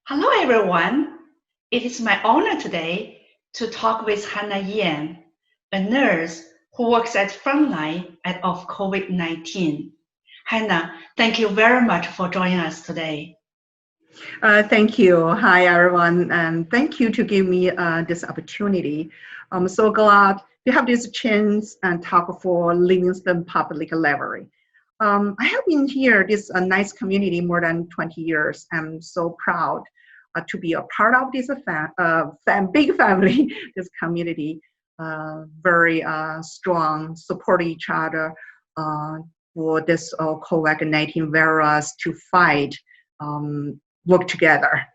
Hello, everyone. It is my honor today to talk with Hannah Yan, a nurse who works at frontline of COVID-19. Hannah, thank you very much for joining us today. Thank you. Hi, everyone, and thank you to give me this opportunity. I'm so glad to have this chance and talk for Livingston Public Library. I have been here, this nice community, more than 20 years. I'm so proud to be a part of this big family, this community, very strong, support each other for this COVID-19 virus to fight, work together.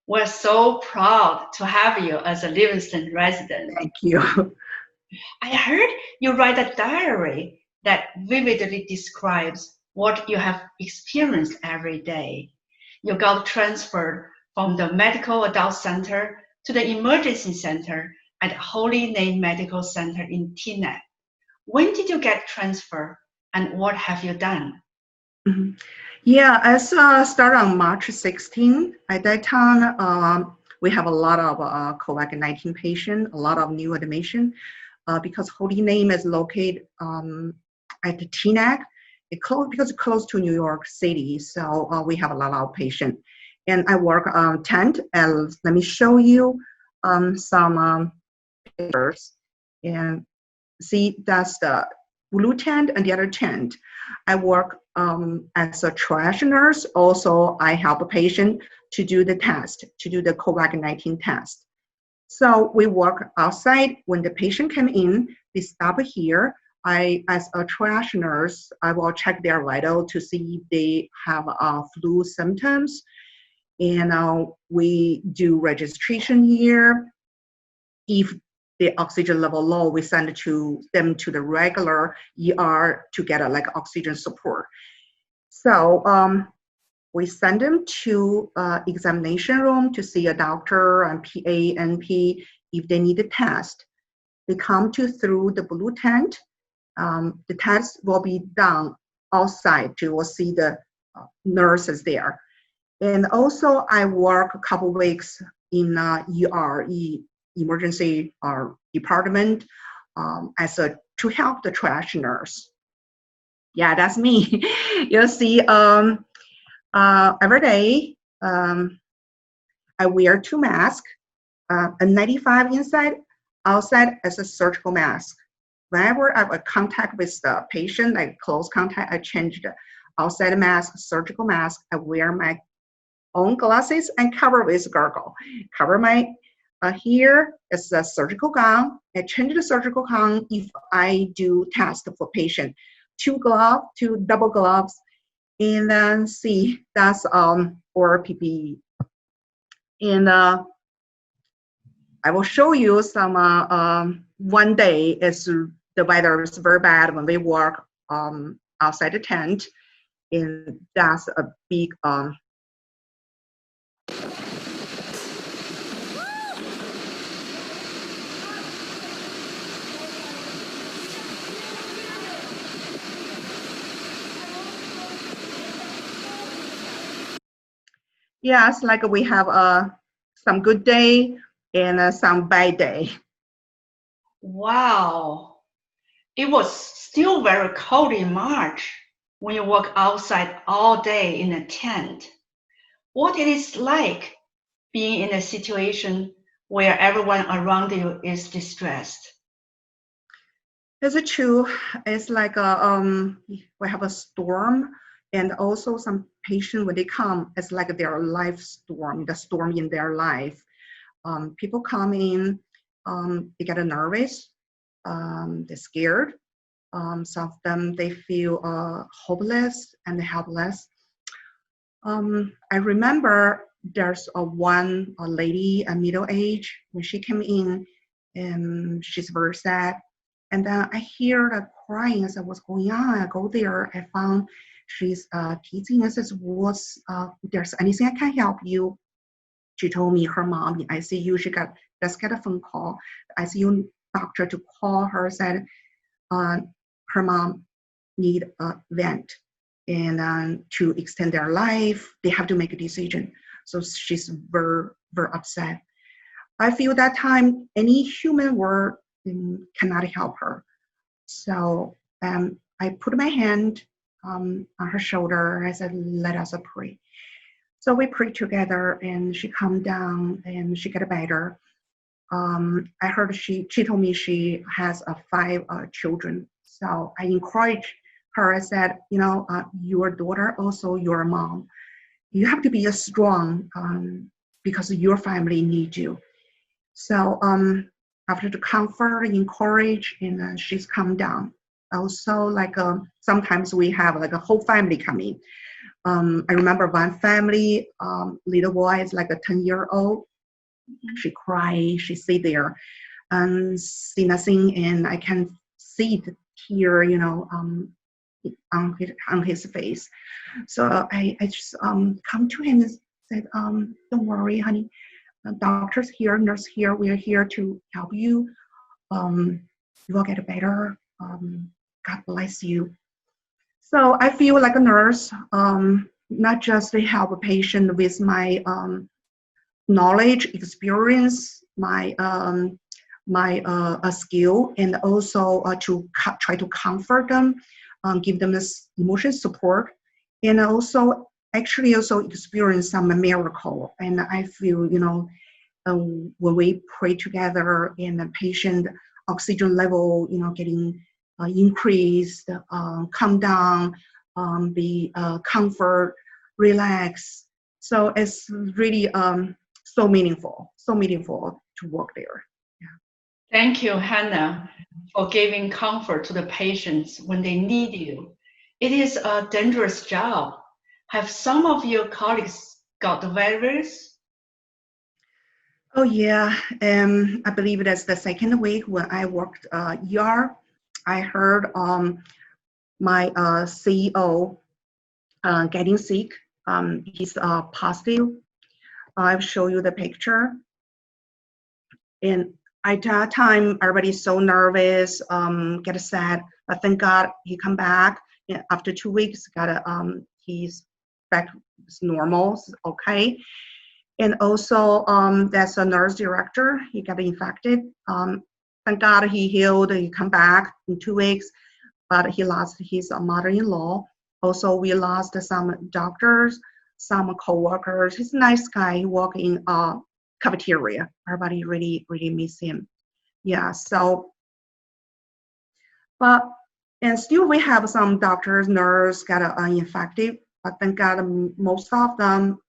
We're so proud to have you as a Livingston resident. Thank you. I heard you write a diary that vividly describes what you have experienced every day. You got transferred from the Medical Adult Center to the Emergency Center at Holy Name Medical Center in Teaneck. When did you get transferred and what have you done? Mm-hmm. Yeah, I started on March 16. At that time, we have a lot of COVID-19 patients, a lot of new admission, because Holy Name is located at Teaneck. Because it's close to New York City, so we have a lot of patients. And I work on tent, and let me show you some pictures. And see, that's the blue tent and the other tent. I work as a trash nurse. Also, I help a patient to do the test, to do the COVID-19 test. So we work outside. When the patient come in, they stop here. As a trash nurse, I will check their vital to see if they have flu symptoms. And we do registration here. If the oxygen level low, we send them to the regular ER to get oxygen support. So we send them to examination room to see a doctor and PA, NP if they need a test. They come through the blue tent. The test will be done outside. You will see the nurses there. And also I work a couple weeks in ER, emergency department to help the trash nurse. Yeah, that's me. You'll see every day I wear 2 masks, a 95 inside, outside as a surgical mask. Whenever I have a contact with the patient, like close contact, I change the outside mask, surgical mask. I wear my own glasses and cover with gargle. Cover my here is a surgical gown. I change the surgical gown if I do test for patient. 2 double gloves, and then see that's for PPE. And I will show you some. One day is the weather is very bad when we work outside the tent, and that's a big yeah, it's like we have some good day and some bad day. Wow. It was still very cold in March when you work outside all day in a tent. What it is like being in a situation where everyone around you is distressed? It's true. It's like we have a storm, and also some patients when they come, it's like their life storm, the storm in their life. People come in, they get nervous, they're scared. Some of them they feel hopeless and helpless. I remember there's a lady, a middle age, when she came in, and she's very sad. And then I hear her crying. I said, "What's going on?" I go there. I found she's teasing. I says, "There's anything I can help you?" She told me her mom in ICU. She just got a phone call. The ICU doctor to call her said her mom need a vent, and to extend their life, they have to make a decision. So she's very, very upset. I feel that time any human word cannot help her. So I put my hand on her shoulder. I said, let us pray. So we prayed together and she calmed down and she got better. I heard she told me she has 5 children. So I encouraged her. I said, your daughter, also your mom, you have to be strong because your family needs you. So after the comfort, encourage, and she's calmed down. Also, like sometimes we have like a whole family coming. I remember one family, little boy is like a 10-year-old. She cried, she sit there and see nothing, and I can see the tear, on his face. So I just come to him and said, don't worry, honey. Doctors here, nurse here, we are here to help you. You will get better. God bless you. So I feel like a nurse, not just to help a patient with my knowledge, experience, my skill, and also to try to comfort them, give them this emotional support, and also actually also experience some miracle. And I feel, when we pray together and the patient oxygen level, getting increased, calm down, be comfort, relax. So it's really so meaningful to work there. Thank you, Hannah, for giving comfort to the patients when they need you. It is a dangerous job. Have some of your colleagues got the virus? Oh yeah, I believe that's the second week when I worked ER. I heard my CEO getting sick. He's positive. I'll show you the picture. And at that time, everybody's so nervous, get sad. But thank God he come back. Yeah, after 2 weeks, he's back to normal, okay. And also, there's a nurse director. He got infected. Thank God he healed. He come back in 2 weeks, but he lost his mother-in-law. Also, we lost some doctors, some co-workers. He's a nice guy. He work in cafeteria. Everybody really, really miss him. Yeah. So, and still we have some doctors, nurse got infected. But thank God, most of them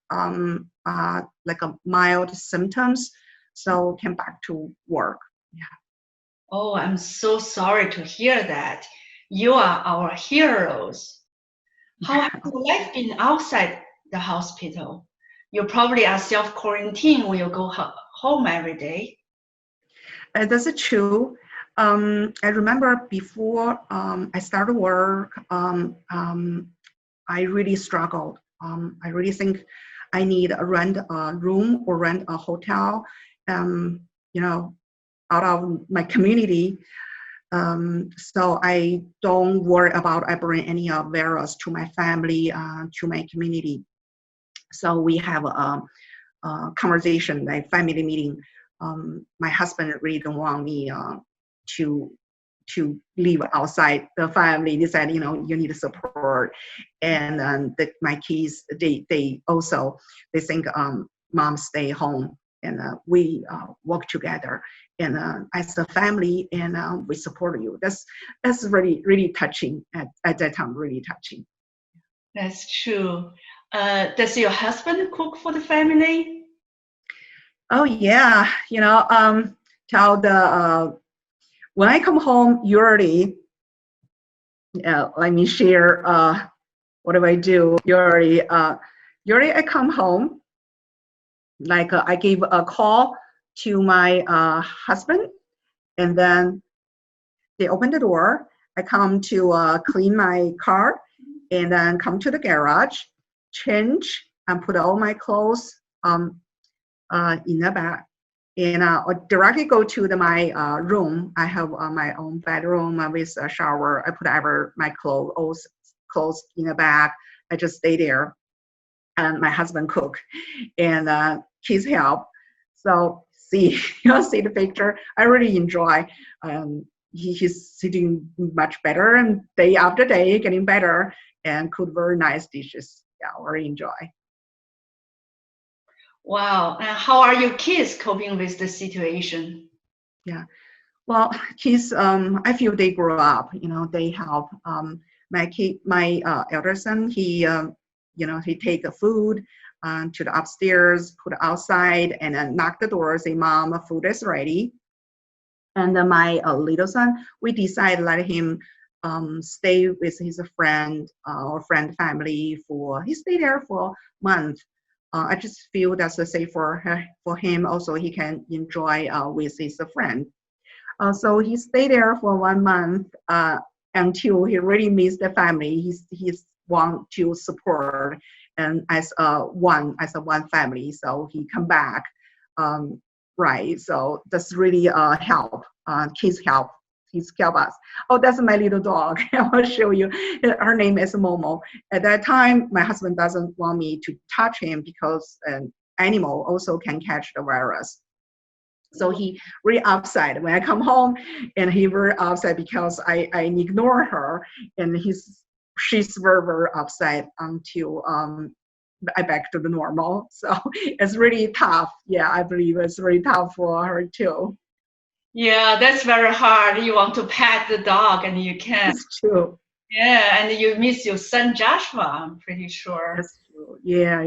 like a mild symptoms, so came back to work. Yeah. Oh, I'm so sorry to hear that. You are our heroes. How has your life been outside the hospital? You probably are self-quarantined when you go home every day. That's true. I remember before I started work, I really struggled. I really think I need to rent a room or rent a hotel, out of my community. So I don't worry about I bring any virus to my family, to my community. So we have a conversation, like family meeting. My husband really don't want me to live outside the family. They said, you need support. And my kids, they also, they think mom stay home and we work together and as a family and we support you. That's really, really touching at that time, really touching. That's true. Does your husband cook for the family? Oh yeah, tell the when I come home, usually, let me share what do I do? Usually I come home, like I give a call to my husband, and then they open the door. I come to clean my car, and then come to the garage, change, and put all my clothes in the bag. And directly go to my room. I have my own bedroom with a shower. I put my clothes in a bag. I just stay there. and my husband cook, and kids help. So see, you see the picture. I really enjoy. He's sitting much better, and day after day getting better, and cook very nice dishes. Yeah, really enjoy. Wow. And how are your kids coping with the situation? Yeah. Well, kids, I feel they grow up. You know, they help. My elder son, he take the food to the upstairs, put it outside, and then knock the door, say, "Mom, food is ready." And then my little son, we decided let him stay with his friend or friend family he stayed there for a month. I just feel that's safe for him. Also, he can enjoy with his friend. So he stayed there for 1 month until he really missed the family. He's want to support and as one family. So he come back, right? So that's really help. Kids help. Kids help us. Oh, that's my little dog. I will show you. Her name is Momo. At that time, my husband doesn't want me to touch him because an animal also can catch the virus. So he really upset when I come home, and he very upset because I ignore her, and she's very upset until I back to the normal. So it's really tough. Yeah, I believe it's really tough for her too. Yeah, that's very hard. You want to pet the dog and you can't. It's true. Yeah, and you miss your son Joshua, I'm pretty sure. That's true. Yeah.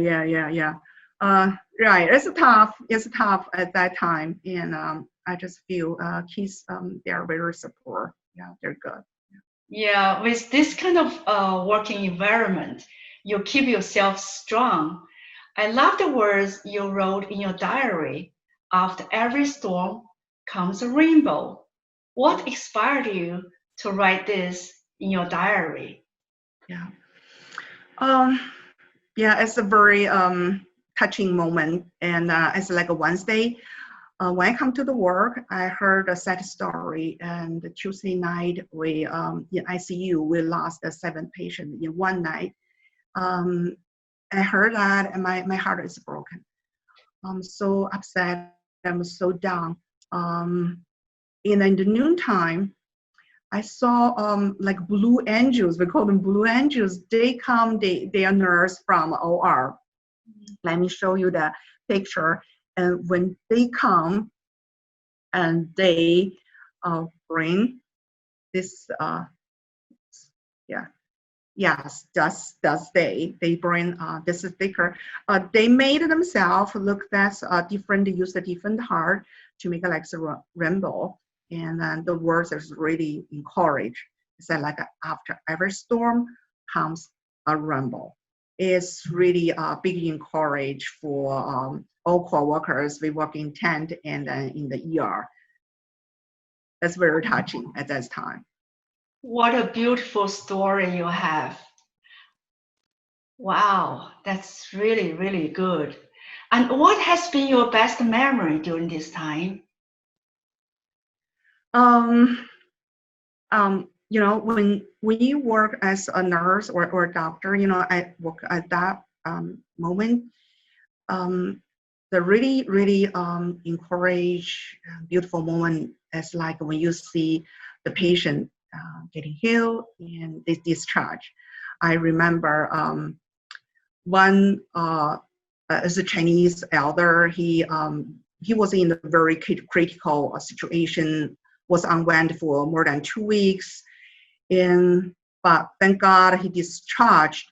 Right. It's tough at that time, and I just feel kids they are very support. Yeah, they're good. Yeah, with this kind of working environment, you keep yourself strong. I love the words you wrote in your diary. After every storm comes a rainbow. What inspired you to write this in your diary? Yeah. Um, yeah, it's a very touching moment, and it's like a Wednesday. When I come to the work, I heard a sad story, and the Tuesday night we in ICU we lost a 7th patient in one night. I heard that, and my heart is broken. I'm so upset. I'm so down. And in the noontime, I saw like blue angels. We call them blue angels. They come. They are nurse from OR. Let me show you the picture. And when they come, and they bring this. Yeah. Yes, does they bring this sticker. They made it themselves. Look, that's different. They use a different heart to make it like a rainbow. And then the words is really encouraged. It's like after every storm comes a rainbow. It's really a big encourage for all co-workers. We work in tent and in the ER. That's very touching at that time. What a beautiful story you have. Wow, that's really, really good. And what has been your best memory during this time? When you work as a nurse or a doctor, I work at that moment. The really encourage beautiful moment is like when you see the patient getting healed and they discharge. I remember one as a Chinese elder, he was in a very critical situation, was unwell for more than 2 weeks, but thank God he discharged.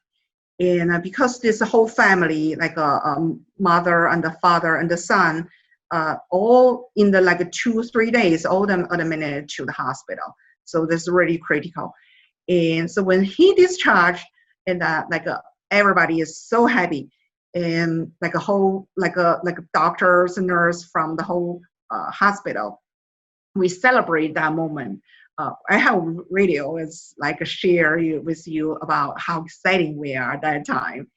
And because this whole family, like a mother and the father and the son, all in the like 2-3 days, all of them admitted to the hospital. So this is really critical. And so when he discharged, and everybody is so happy, and like doctors and nurse from the whole hospital, we celebrate that moment. I have radio is like a share with you about how exciting we are at that time.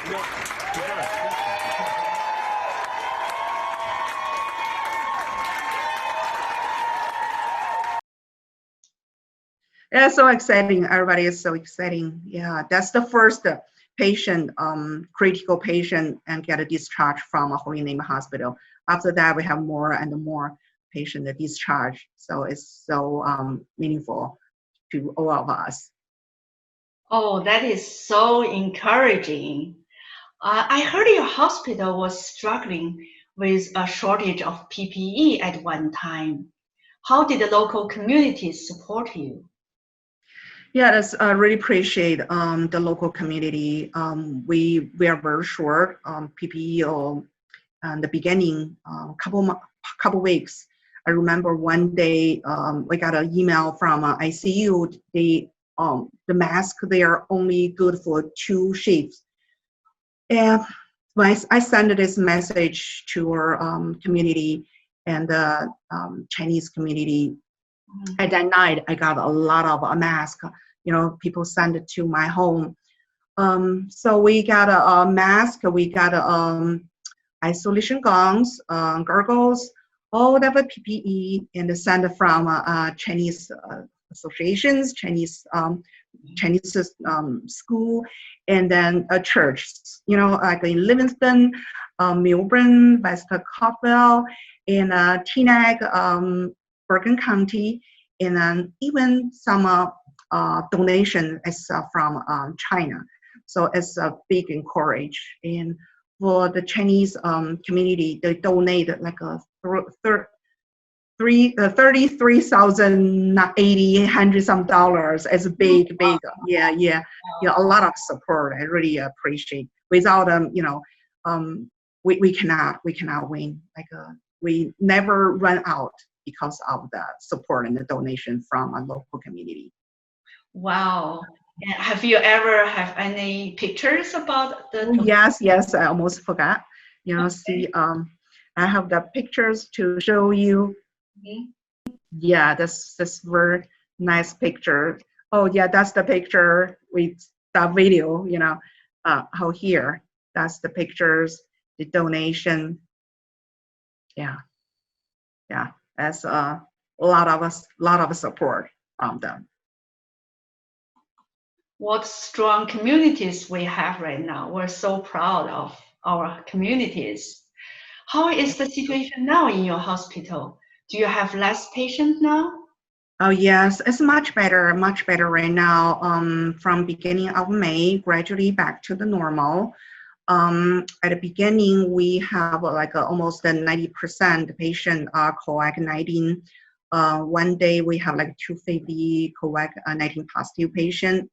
Yeah, so exciting. Everybody is so exciting. Yeah, that's the first patient, critical patient, and get a discharge from a Holy Name Hospital. After that, we have more and more patient discharge. So it's so meaningful to all of us. Oh, that is so encouraging. I heard your hospital was struggling with a shortage of PPE at one time. How did the local communities support you? Yeah, that's really appreciate the local community. We are very short PPE in the beginning, couple weeks. I remember one day we got an email from ICU. The mask, they are only good for 2 shifts. And when I sent this message to our community and the Chinese community, at that night I got a lot of masks. You know, people sent it to my home. So we got a mask, we got isolation gowns, gargles, all the PPE, and sent from Chinese associations, Chinese school, and then a church. You know, like in Livingston, Melbourne, West Copwell, in Teaneck, Bergen County, and then even some donation is from China. So it's a big encourage. And for the Chinese community, they donate like a 33,080 some dollars. It's a big. Yeah, a lot of support. I really appreciate. Without them, you know, we cannot win. Like we never run out because of the support and the donation from a local community. Wow. And have you ever have any pictures about the? Oh, yes, I almost forgot. You know, Okay. see, I have the pictures to show you. Mhm. Yeah, that's very nice picture. Oh yeah, that's the picture with the video, you know. Oh, here, that's the pictures, the donation. Yeah, that's a lot of support from them. What strong communities we have right now. We're so proud of our communities. How is the situation now in your hospital? Do you have less patients now? Oh yes, it's much better right now. From beginning of May, gradually back to the normal. At the beginning, we have like almost 90% patient are COVID-19. One day we have like 250 COVID-19 positive patient.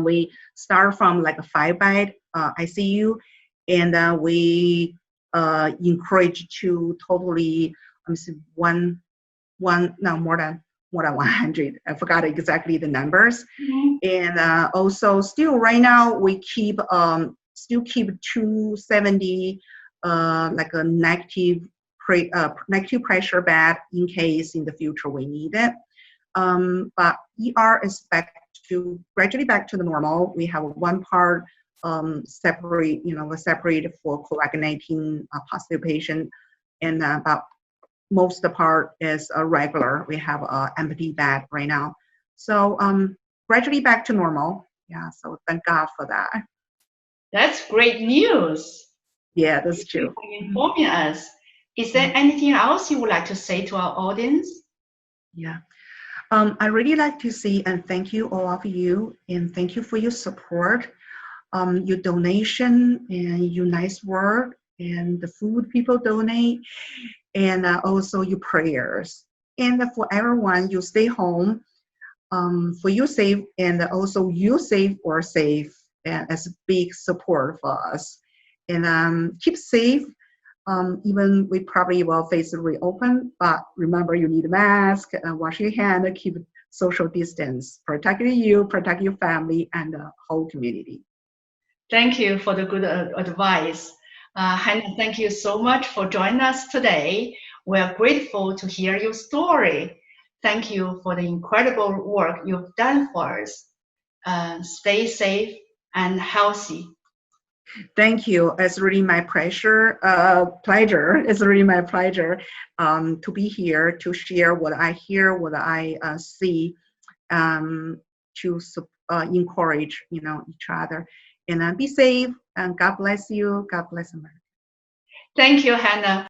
We start from like a 5-bed ICU, and we encourage to totally more than 100. I forgot exactly the numbers. Mhm. And also still right now we still keep 270 like a negative pressure bed in case in the future we need it. But ER is gradually back to the normal. We have one part separate for COVID-19 positive patient, and about most of the part is regular. We have an empty bed right now. So gradually back to normal. Yeah, so thank God for that. That's great news. Yeah, that's Thank you true. for informing us. Is there anything else you would like to say to our audience? Yeah. I really like to say and thank you all of you, and thank you for your support, your donation and your nice word and the food people donate, and also your prayers. And for everyone, you stay home, for you safe, and also you safe or safe, and as a big support for us. And keep safe. Even we probably will face a reopen, but remember you need a mask, wash your hand, keep social distance, protect you, protect your family, and the whole community. Thank you for the good advice. Hannah, thank you so much for joining us today. We are grateful to hear your story. Thank you for the incredible work you've done for us. Stay safe and healthy. Thank you. It's really my pleasure. It's really my pleasure to be here to share what I hear, what I see, to encourage each other. And be safe. And God bless you. God bless America. Thank you, Hannah.